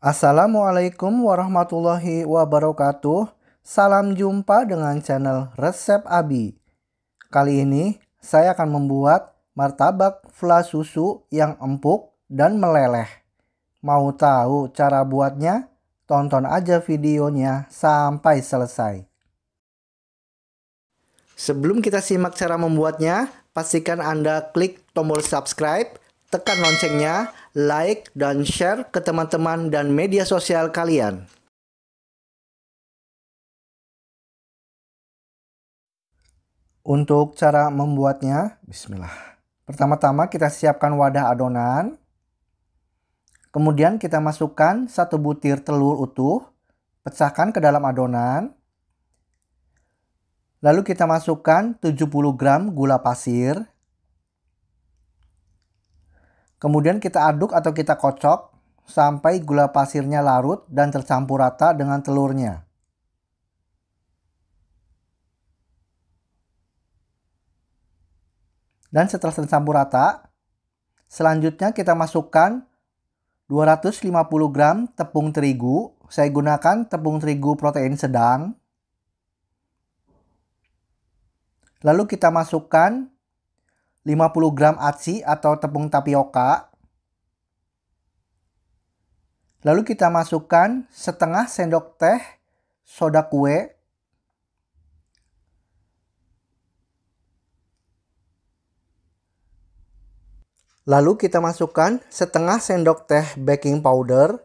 Assalamualaikum warahmatullahi wabarakatuh. Salam jumpa dengan channel Resep Abi. Kali ini saya akan membuat martabak fla susu yang empuk dan meleleh. Mau tahu cara buatnya? Tonton aja videonya sampai selesai. Sebelum kita simak cara membuatnya, pastikan Anda klik tombol subscribe, tekan loncengnya, like, dan share ke teman-teman dan media sosial kalian. Untuk cara membuatnya, bismillah. Pertama-tama kita siapkan wadah adonan. Kemudian kita masukkan 1 butir telur utuh, pecahkan ke dalam adonan. Lalu kita masukkan 70 gram gula pasir. Kemudian kita aduk atau kita kocok sampai gula pasirnya larut dan tercampur rata dengan telurnya. Dan setelah tercampur rata, selanjutnya kita masukkan 250 gram tepung terigu. Saya gunakan tepung terigu protein sedang. Lalu kita masukkan 50 gram aci atau tepung tapioka. Lalu kita masukkan setengah sendok teh soda kue. Lalu kita masukkan setengah sendok teh baking powder.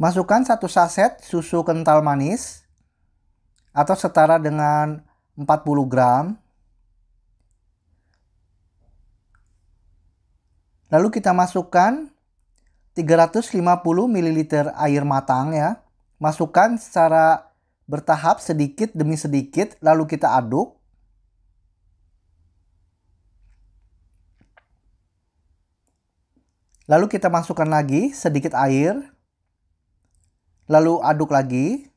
Masukkan 1 saset susu kental manis atau setara dengan 40 gram. Lalu kita masukkan 350 ml air matang ya. Masukkan secara bertahap sedikit demi sedikit lalu kita aduk. Lalu kita masukkan lagi sedikit air. Lalu aduk lagi.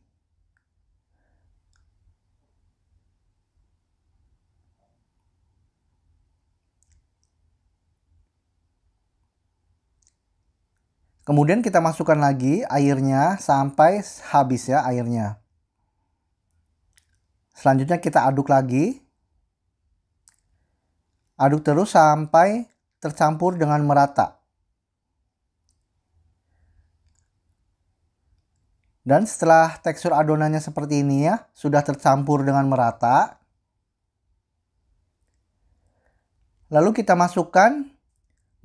Kemudian kita masukkan lagi airnya sampai habis ya airnya. Selanjutnya kita aduk lagi. Aduk terus sampai tercampur dengan merata. Dan setelah tekstur adonannya seperti ini ya, sudah tercampur dengan merata. Lalu kita masukkan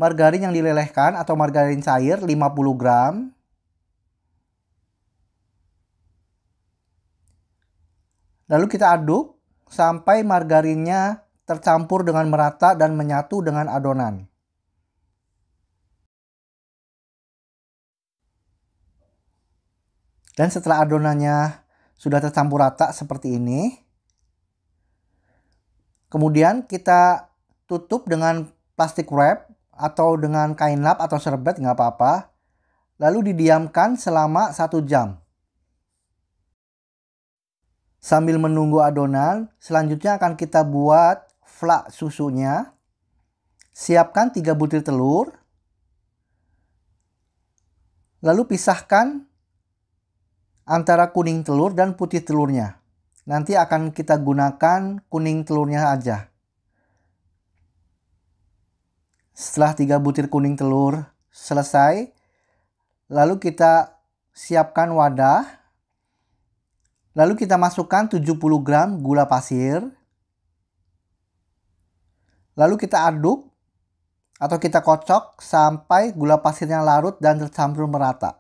margarin yang dilelehkan atau margarin cair 50 gram. Lalu kita aduk sampai margarinnya tercampur dengan merata dan menyatu dengan adonan. Dan setelah adonannya sudah tercampur rata seperti ini, kemudian kita tutup dengan plastik wrap atau dengan kain lap atau serbet nggak apa-apa. Lalu didiamkan selama 1 jam. Sambil menunggu adonan, selanjutnya akan kita buat fla susunya. Siapkan 3 butir telur. Lalu pisahkan antara kuning telur dan putih telurnya. Nanti akan kita gunakan kuning telurnya aja. Setelah 3 butir kuning telur selesai, lalu kita siapkan wadah. Lalu kita masukkan 70 gram gula pasir. Lalu kita aduk atau kita kocok sampai gula pasirnya larut dan tercampur merata.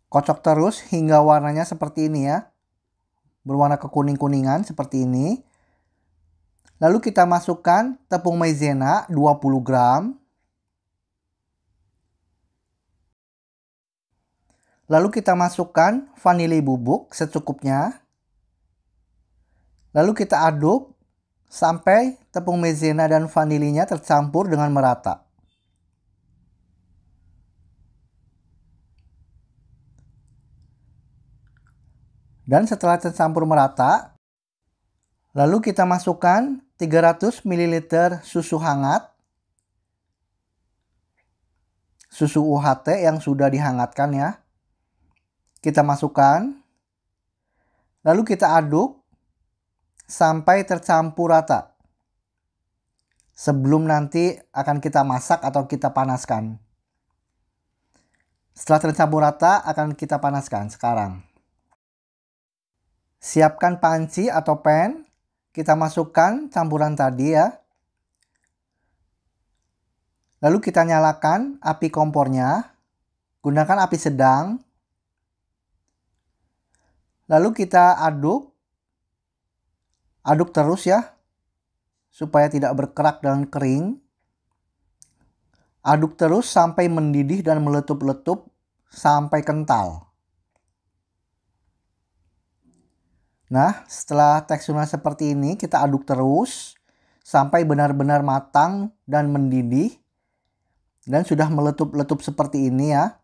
Kocok terus hingga warnanya seperti ini ya. Berwarna kekuning-kuningan seperti ini. Lalu kita masukkan tepung maizena 20 gram. Lalu kita masukkan vanili bubuk secukupnya. Lalu kita aduk sampai tepung maizena dan vanilinya tercampur dengan merata. Dan setelah tercampur merata, lalu kita masukkan 300 ml susu hangat. Susu UHT yang sudah dihangatkan ya. Kita masukkan. Lalu kita aduk sampai tercampur rata. Sebelum nanti akan kita masak atau kita panaskan. Setelah tercampur rata akan kita panaskan sekarang. Siapkan panci atau pan. Kita masukkan campuran tadi ya. Lalu kita nyalakan api kompornya. Gunakan api sedang. Lalu kita aduk. Aduk terus ya. Supaya tidak berkerak dan kering. Aduk terus sampai mendidih dan meletup-letup sampai kental. Nah, setelah teksturnya seperti ini, kita aduk terus sampai benar-benar matang dan mendidih. Dan sudah meletup-letup seperti ini ya.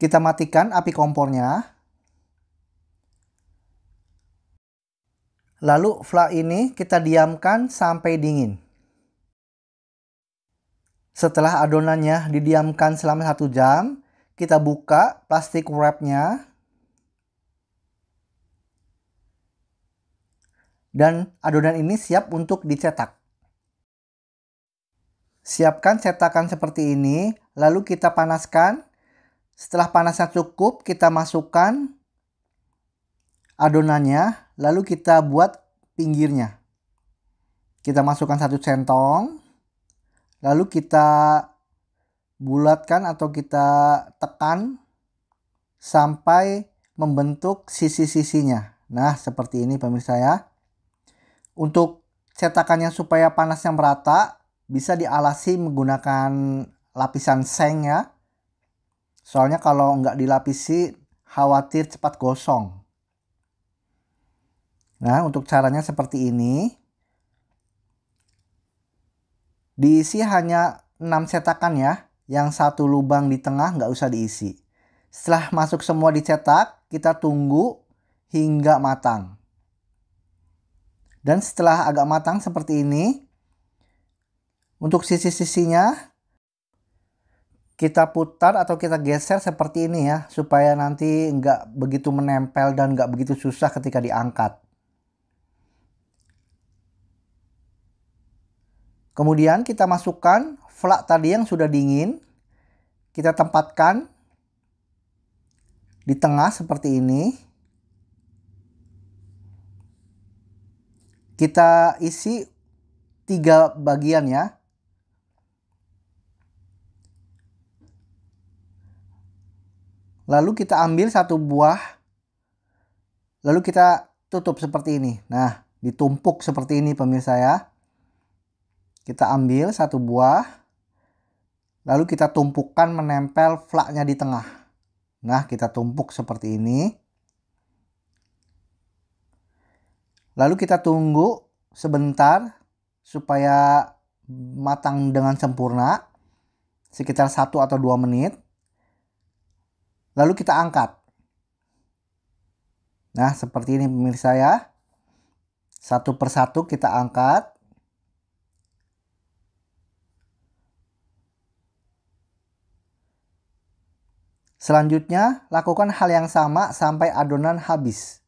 Kita matikan api kompornya. Lalu fla ini kita diamkan sampai dingin. Setelah adonannya didiamkan selama 1 jam, kita buka plastik wrapnya. Dan adonan ini siap untuk dicetak. Siapkan cetakan seperti ini, lalu kita panaskan. Setelah panasnya cukup, kita masukkan adonannya, lalu kita buat pinggirnya. Kita masukkan 1 centong, lalu kita bulatkan atau kita tekan sampai membentuk sisi-sisinya. Nah, seperti ini pemirsa ya. Untuk cetakannya supaya panasnya merata, bisa dialasi menggunakan lapisan seng ya. Soalnya kalau nggak dilapisi, khawatir cepat gosong. Nah, untuk caranya seperti ini. Diisi hanya 6 cetakan ya. Yang 1 lubang di tengah nggak usah diisi. Setelah masuk semua dicetak, kita tunggu hingga matang. Dan setelah agak matang seperti ini, untuk sisi-sisinya kita putar atau kita geser seperti ini ya, supaya nanti nggak begitu menempel dan nggak begitu susah ketika diangkat. Kemudian kita masukkan fla tadi yang sudah dingin, kita tempatkan di tengah seperti ini. Kita isi 3 bagian ya. Lalu kita ambil 1 buah. Lalu kita tutup seperti ini. Nah, ditumpuk seperti ini pemirsa ya. Kita ambil 1 buah. Lalu kita tumpukan menempel flaknya di tengah. Nah, kita tumpuk seperti ini. Lalu kita tunggu sebentar supaya matang dengan sempurna. Sekitar 1 atau 2 menit. Lalu kita angkat. Nah, seperti ini pemirsa ya. Satu persatu kita angkat. Selanjutnya, lakukan hal yang sama sampai adonan habis.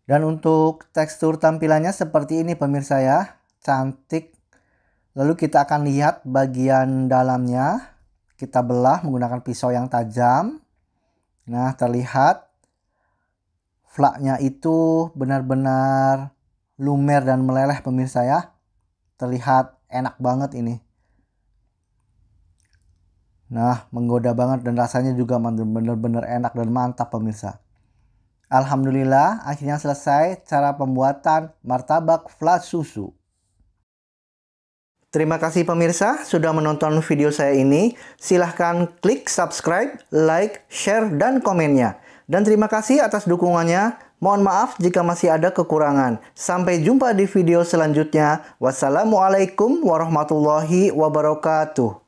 Dan untuk tekstur tampilannya seperti ini pemirsa ya. Cantik. Lalu kita akan lihat bagian dalamnya. Kita belah menggunakan pisau yang tajam. Nah, terlihat flaknya itu benar-benar lumer dan meleleh pemirsa ya. Terlihat enak banget ini. Nah, menggoda banget dan rasanya juga benar-benar enak dan mantap pemirsa. Alhamdulillah, akhirnya selesai cara pembuatan martabak fla susu. Terima kasih pemirsa sudah menonton video saya ini. Silahkan klik subscribe, like, share, dan komennya. Dan terima kasih atas dukungannya. Mohon maaf jika masih ada kekurangan. Sampai jumpa di video selanjutnya. Wassalamualaikum warahmatullahi wabarakatuh.